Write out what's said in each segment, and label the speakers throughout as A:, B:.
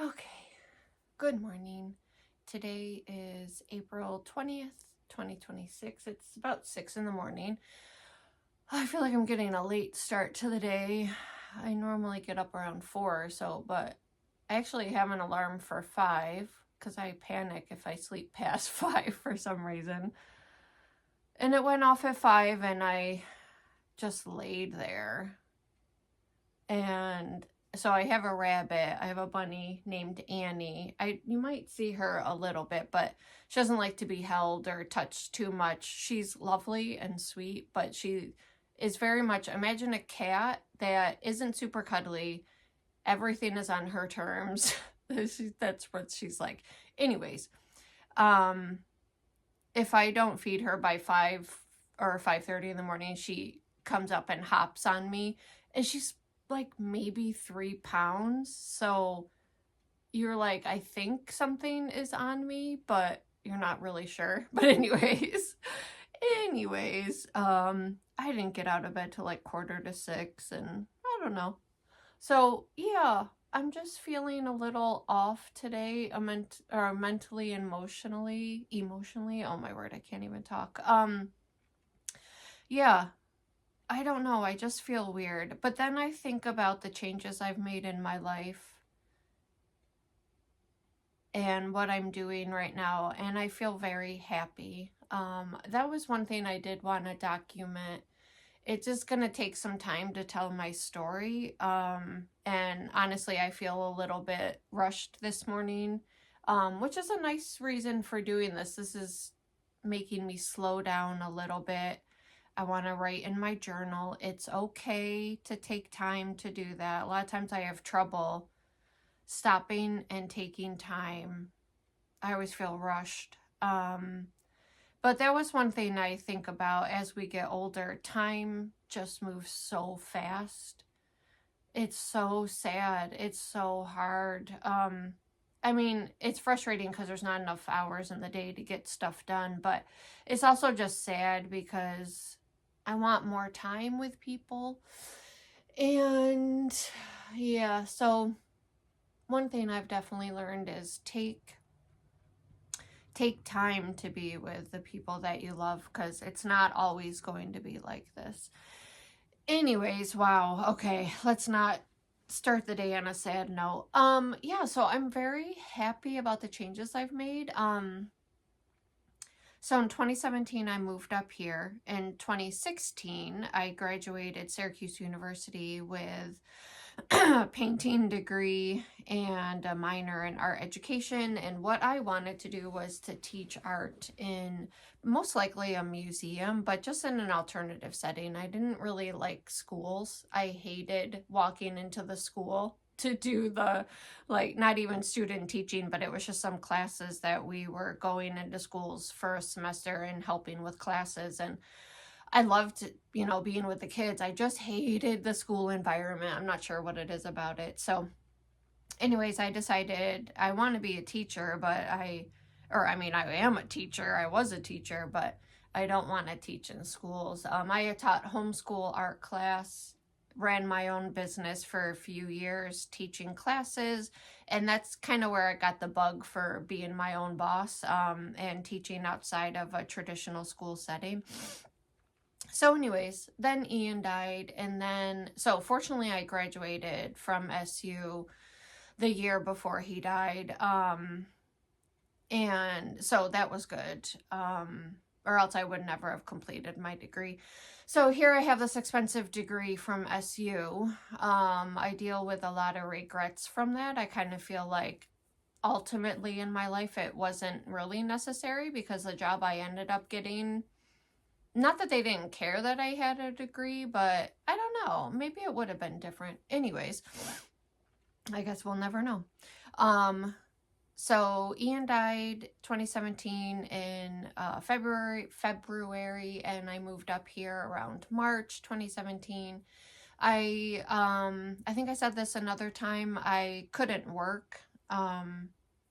A: Okay, good morning. Today is April 20th, 2026. It's about 6 in the morning. I feel like I'm getting a late start to the day. I normally get up around 4 or so, but I actually have an alarm for 5 because I panic if I sleep past 5 for some reason. And it went off at 5 and I just laid there. And so I have a rabbit. I have a bunny named Annie. You might see her a little bit, but she doesn't like to be held or touched too much. She's lovely and sweet, but she is very much, imagine a cat that isn't super cuddly. Everything is on her terms. That's what she's like. Anyways, if I don't feed her by 5 or 5:30 in the morning, she comes up and hops on me, and she's like maybe 3 pounds. So you're like, I think something is on me, but you're not really sure. But anyways, I didn't get out of bed till like 5:45, and I don't know. So yeah, I'm just feeling a little off today, mentally, emotionally. Oh my word, I can't even talk. Yeah, I don't know. I just feel weird. But then I think about the changes I've made in my life and what I'm doing right now, and I feel very happy. That was one thing I did want to document. It's just going to take some time to tell my story. And honestly, I feel a little bit rushed this morning, which is a nice reason for doing this. This is making me slow down a little bit. I want to write in my journal. It's okay to take time to do that. A lot of times I have trouble stopping and taking time. I always feel rushed. But that was one thing I think about as we get older. Time just moves so fast. It's so sad. It's so hard. I mean, it's frustrating because there's not enough hours in the day to get stuff done, but it's also just sad because I want more time with people. And yeah, so one thing I've definitely learned is take time to be with the people that you love, because it's not always going to be like this. Anyways, wow. Okay, let's not start the day on a sad note. Yeah, so I'm very happy about the changes I've made. So in 2017, I moved up here. In 2016, I graduated Syracuse University with a painting degree and a minor in art education. And what I wanted to do was to teach art in most likely a museum, but just in an alternative setting. I didn't really like schools. I hated walking into the school to do the, like, not even student teaching, but it was just some classes that we were going into schools for a semester and helping with classes. And I loved, being with the kids. I just hated the school environment. I'm not sure what it is about it. So anyways, I decided I want to be a teacher, but I am a teacher. I was a teacher, but I don't want to teach in schools. I taught homeschool art class, ran my own business for a few years teaching classes, and that's kind of where I got the bug for being my own boss, and teaching outside of a traditional school setting. So anyways, then Ian died, and then, so fortunately I graduated from SU the year before he died, and so that was good, or else I would never have completed my degree. So here I have this expensive degree from SU. I deal with a lot of regrets from that. I kind of feel like ultimately in my life it wasn't really necessary, because the job I ended up getting, not that they didn't care that I had a degree, but I don't know, maybe it would have been different. Anyways, I guess we'll never know. So Ian died 2017 in February, and I moved up here around March 2017. I think I said this another time, I couldn't work.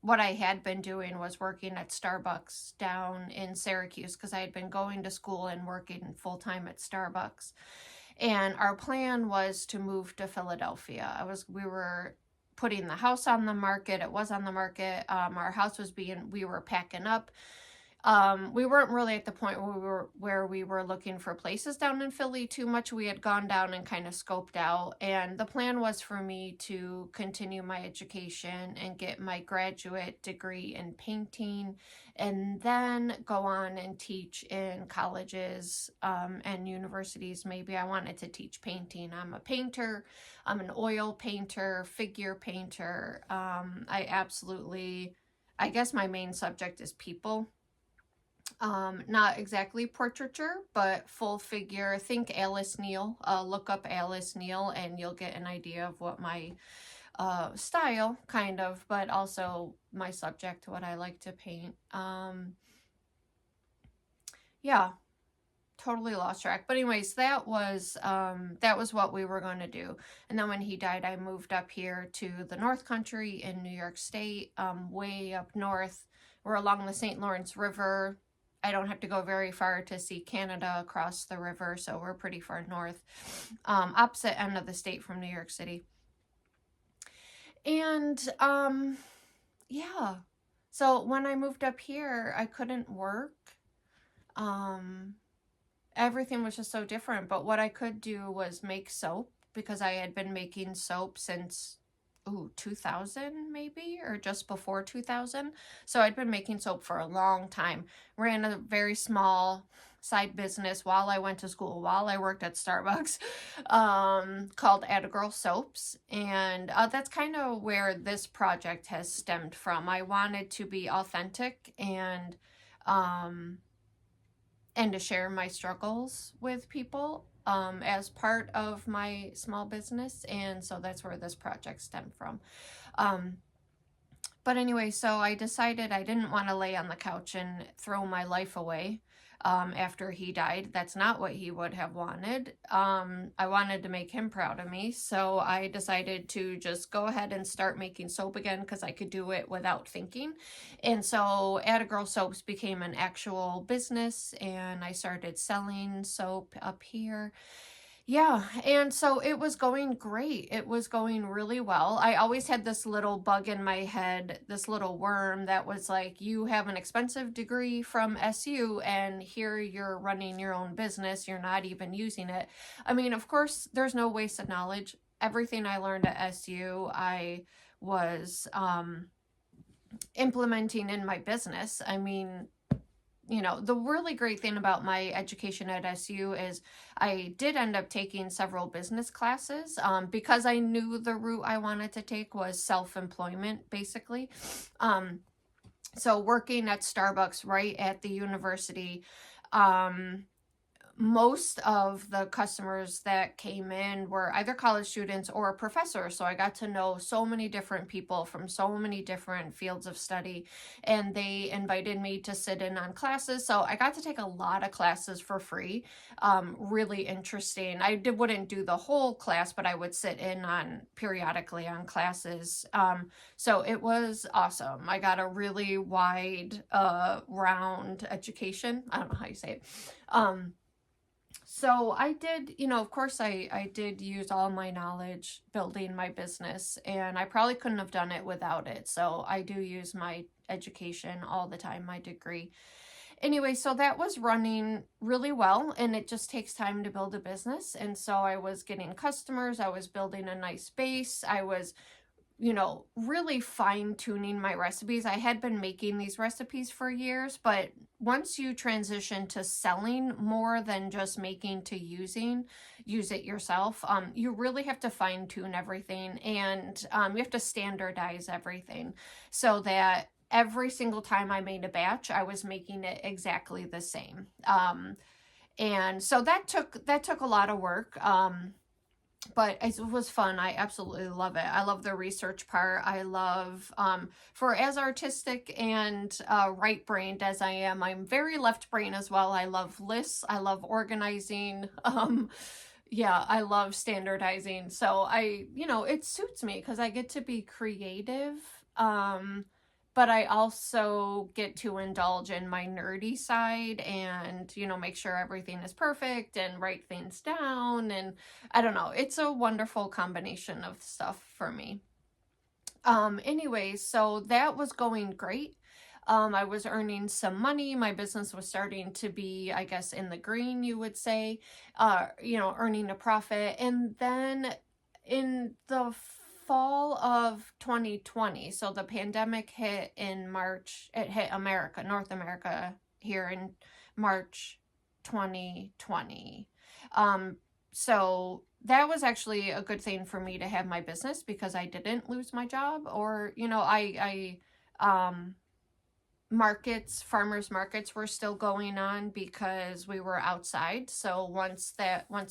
A: What I had been doing was working at Starbucks down in Syracuse, because I had been going to school and working full-time at Starbucks. And our plan was to move to Philadelphia. We were putting the house on the market. It was on the market. Our house was we were packing up. We weren't really at the point where we were looking for places down in Philly too much. We had gone down and kind of scoped out, and the plan was for me to continue my education and get my graduate degree in painting, and then go on and teach in colleges and universities. Maybe I wanted to teach painting. I'm a painter. I'm an oil painter, figure painter. I guess my main subject is people. Not exactly portraiture, but full figure. Think Alice Neal. Look up Alice Neal and you'll get an idea of what my style, kind of, but also my subject, what I like to paint. Yeah, totally lost track. But anyways, that was what we were going to do. And then when he died, I moved up here to the North Country in New York State, way up north. We're along the St. Lawrence River. I don't have to go very far to see Canada across the river, so we're pretty far north, opposite end of the state from New York City. And yeah, so when I moved up here, I couldn't work. Everything was just so different, but what I could do was make soap, because I had been making soap since 2000 maybe, or just before 2000. So I'd been making soap for a long time. Ran a very small side business while I went to school, while I worked at Starbucks, called Girl Soaps. And that's kind of where this project has stemmed from. I wanted to be authentic and to share my struggles with people as part of my small business. And so that's where this project stemmed from. But anyway, so I decided I didn't want to lay on the couch and throw my life away after he died. That's not what he would have wanted. I wanted to make him proud of me. So I decided to just go ahead and start making soap again, because I could do it without thinking. And so Girl Soaps became an actual business, and I started selling soap up here. Yeah, and so it was going great. It was going really well. I always had this little bug in my head, this little worm that was like, you have an expensive degree from SU, and here you're running your own business. You're not even using it. I mean, of course, there's no waste of knowledge. Everything I learned at SU, I was implementing in my business. I mean, you know, the really great thing about my education at SU is I did end up taking several business classes because I knew the route I wanted to take was self-employment, basically. So working at Starbucks right at the university, most of the customers that came in were either college students or professors. So I got to know so many different people from so many different fields of study, and they invited me to sit in on classes. So I got to take a lot of classes for free. Really interesting. I wouldn't do the whole class, but I would sit in on periodically on classes. So it was awesome. I got a really wide, round education. I don't know how you say it. So I did, you know, of course I did use all my knowledge building my business, and I probably couldn't have done it without it. So I do use my education all the time, my degree. Anyway, so that was running really well, and it just takes time to build a business. And so I was getting customers, I was building a nice base, I was, you know, really fine-tuning my recipes. I had been making these recipes for years, but once you transition to selling more than just making to use it yourself, you really have to fine-tune everything, and you have to standardize everything so that every single time I made a batch, I was making it exactly the same. And so that took a lot of work. But it was fun. I absolutely love it. I love the research part. I love, for as artistic and right-brained as I am, I'm very left-brained as well. I love lists. I love organizing. Yeah, I love standardizing. So it suits me because I get to be creative. But I also get to indulge in my nerdy side and, make sure everything is perfect and write things down. And I don't know, it's a wonderful combination of stuff for me. Anyways, so that was going great. I was earning some money. My business was starting to be, I guess, in the green, you would say, earning a profit. And then in the fall of 2020, so the pandemic hit in March, it hit America, North America here in March 2020. So that was actually a good thing for me to have my business because I didn't lose my job, or, farmers markets were still going on because we were outside. So once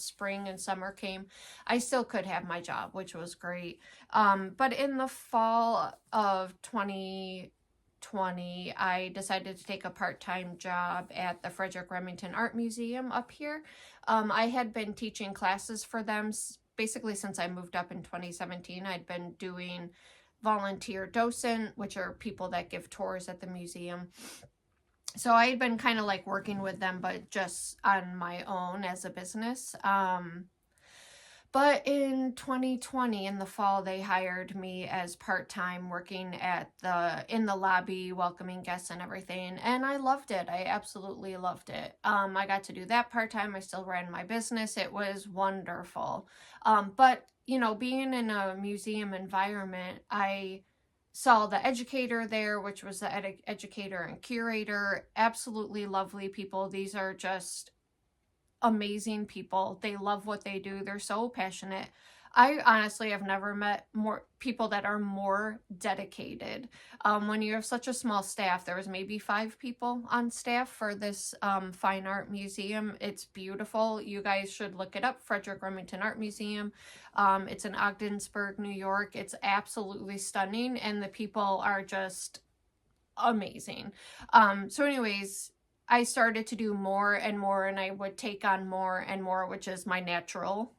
A: spring and summer came, I still could have my job, which was great. But in the fall of 2020, I decided to take a part-time job at the Frederick Remington Art Museum up here. I had been teaching classes for them basically since I moved up in 2017. I'd been doing volunteer docent, which are people that give tours at the museum. So I had been kind of like working with them, but just on my own as a business. But in 2020, in the fall, they hired me as part-time, working in the lobby, welcoming guests and everything. And I loved it. I absolutely loved it. I got to do that part-time. I still ran my business. It was wonderful. But being in a museum environment, I saw the educator there, which was the educator and curator. Absolutely lovely people. These are just amazing people. They love what they do. They're so passionate. I honestly have never met more people that are more dedicated. When you have such a small staff, there was maybe 5 people on staff for this fine art museum. It's beautiful. You guys should look it up, Frederick Remington Art Museum. It's in Ogdensburg, New York. It's absolutely stunning, and the people are just amazing. So anyways, I started to do more and more, and I would take on more and more, which is my natural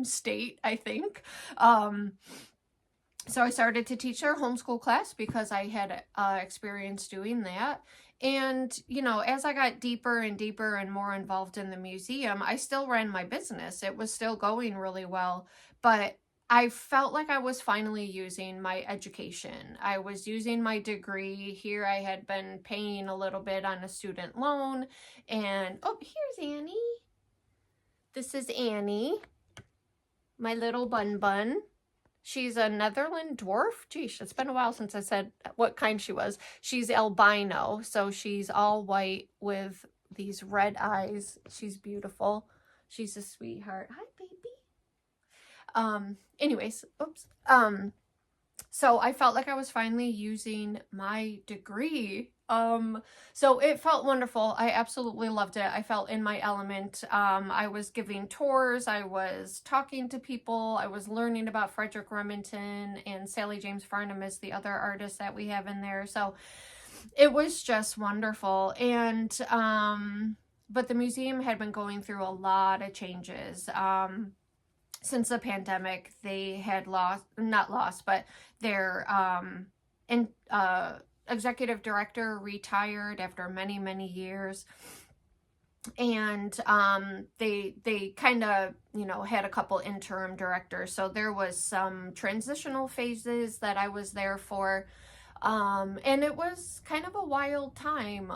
A: state, I think. So I started to teach their homeschool class because I had experience doing that. And, as I got deeper and deeper and more involved in the museum, I still ran my business. It was still going really well, but I felt like I was finally using my education. I was using my degree. Here I had been paying a little bit on a student loan. And, oh, here's Annie. This is Annie, my little bun. She's a Netherland dwarf. Geez, it's been a while since I said what kind she was. She's albino, so she's all white with these red eyes. She's beautiful. She's a sweetheart. Hi, baby. Anyways, oops. So I felt like I was finally using my degree. So it felt wonderful. I absolutely loved it. I felt in my element. I was giving tours. I was talking to people. I was learning about Frederick Remington, and Sally James Farnham is the other artist that we have in there. So it was just wonderful. And, but the museum had been going through a lot of changes. Since the pandemic, they had but their executive director retired after many, many years. And they kind of, had a couple interim directors. So there was some transitional phases that I was there for. And it was kind of a wild time.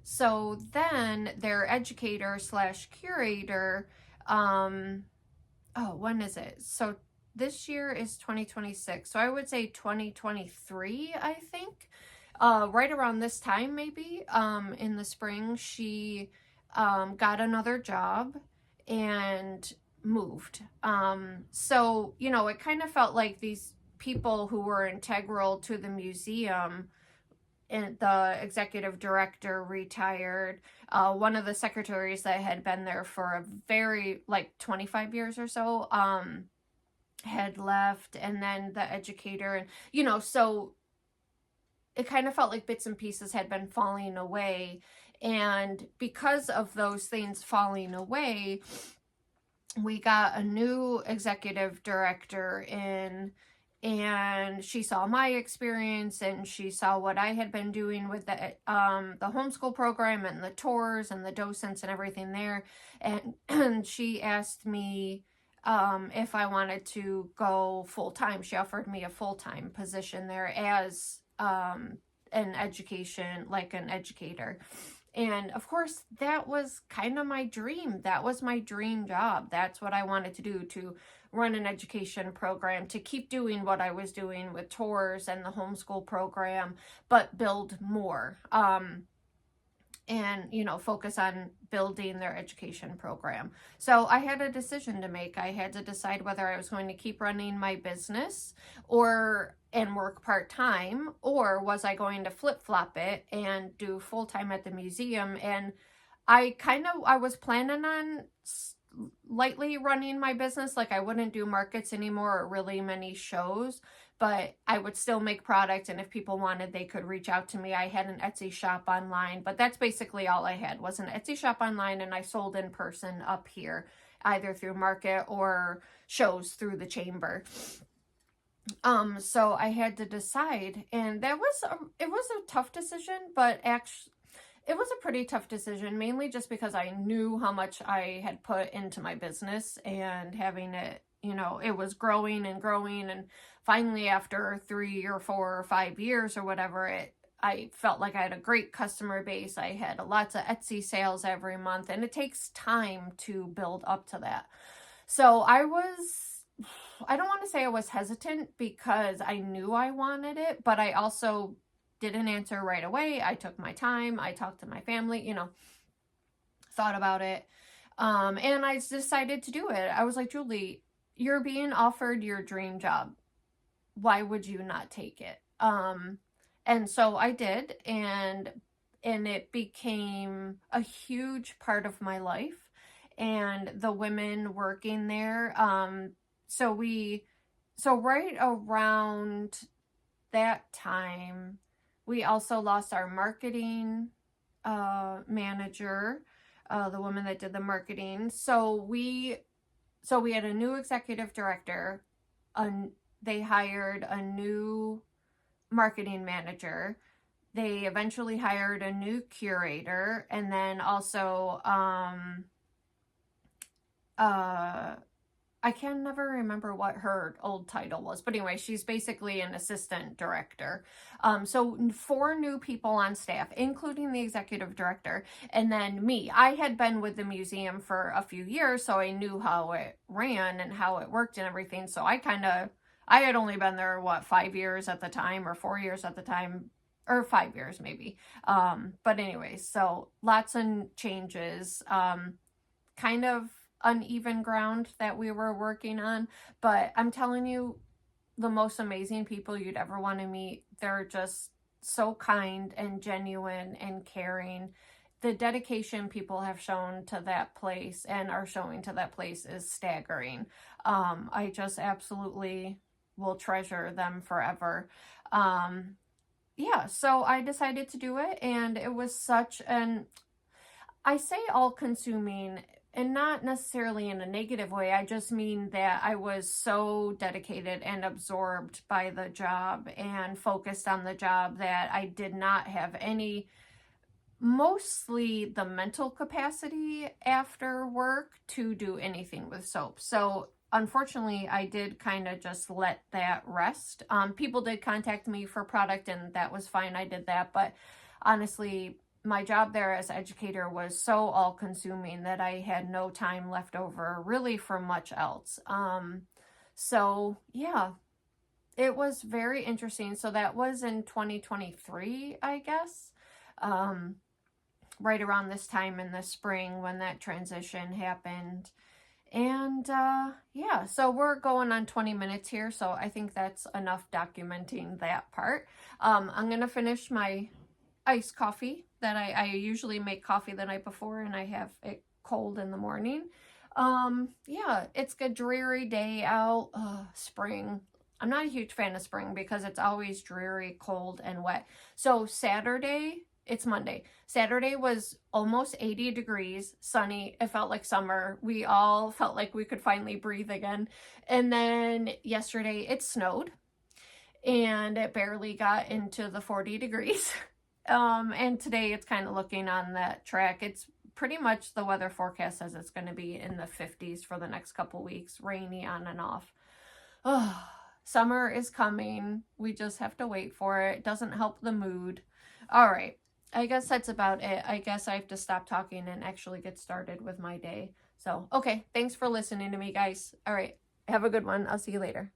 A: So then their educator / curator, when is it? So this year is 2026. So I would say 2023, I think. Right around this time, maybe, in the spring, she got another job and moved. So, it kind of felt like these people who were integral to the museum, and the executive director retired. One of the secretaries that had been there for a very, 25 years or so, had left, and then the educator, and, so it kind of felt like bits and pieces had been falling away. And because of those things falling away, we got a new executive director in, and she saw my experience, and she saw what I had been doing with the homeschool program and the tours and the docents and everything there. And she asked me if I wanted to go full-time. She offered me a full-time position there as an education, like an educator. And of course, that was kind of my dream. That was my dream job. That's what I wanted to do, to run an education program, to keep doing what I was doing with tours and the homeschool program, but build more. And, you know, focus on building their education program. So I had a decision to make. I had to decide whether I was going to keep running my business and work part-time, or was I going to flip-flop it and do full-time at the museum. And I was planning on lightly running my business. Like, I wouldn't do markets anymore or really many shows, but I would still make product, and if people wanted, they could reach out to me. I had an Etsy shop online, but that's basically all I had, was an Etsy shop online, and I sold in person up here, either through market or shows through the chamber. So I had to decide, and it was a tough decision, but actually it was a pretty tough decision, mainly just because I knew how much I had put into my business, and having it, you know, it was growing and growing, and finally after 3 or 4 or 5 years or whatever, I felt like I had a great customer base. I had lots of Etsy sales every month, and it takes time to build up to that. So I don't want to say I was hesitant, because I knew I wanted it, but I also didn't answer right away. I took my time. I talked to my family, you know, thought about it. And I decided to do it. I was like, Julie, you're being offered your dream job. Why would you not take it? And so I did, and it became a huge part of my life, and the women working there. So right around that time, we also lost our marketing manager, the woman that did the marketing. So we had a new executive director. They hired a new marketing manager. They eventually hired a new curator, and then also I can never remember what her old title was, but anyway, she's basically an assistant director. So 4 new people on staff, including the executive director, and then me. I had been with the museum for a few years, so I knew how it ran and how it worked and everything. So I had only been there, 5 years at the time, or 4 years at the time, or 5 years maybe. But anyways, so lots of changes, kind of uneven ground that we were working on, but I'm telling you, the most amazing people you'd ever want to meet. They're just so kind and genuine and caring. The dedication people have shown to that place and are showing to that place is staggering. I just absolutely will treasure them forever. Yeah, so I decided to do it, and it was such I say all-consuming, and not necessarily in a negative way. I just mean that I was so dedicated and absorbed by the job and focused on the job that I did not have mostly the mental capacity after work to do anything with soap. So unfortunately, I did kind of just let that rest. People did contact me for product, and that was fine. I did that, but honestly, my job there as educator was so all-consuming that I had no time left over really for much else. So yeah, it was very interesting. So that was in 2023, I guess, right around this time in the spring when that transition happened. And yeah, so we're going on 20 minutes here, so I think that's enough documenting that part. I'm gonna finish my iced coffee that I usually make coffee the night before, and I have it cold in the morning. Yeah, it's a dreary day out. Spring. I'm not a huge fan of spring because it's always dreary, cold, and wet. So Saturday, it's Monday. Saturday was almost 80 degrees, sunny. It felt like summer. We all felt like we could finally breathe again. And then yesterday it snowed, and it barely got into the 40 degrees. And today it's kind of looking on that track. It's pretty much the weather forecast says it's going to be in the 50s for the next couple weeks, rainy on and off. Oh, summer is coming. We just have to wait for it. It doesn't help the mood. All right. I guess that's about it. I guess I have to stop talking and actually get started with my day. So, okay. Thanks for listening to me, guys. All right. Have a good one. I'll see you later.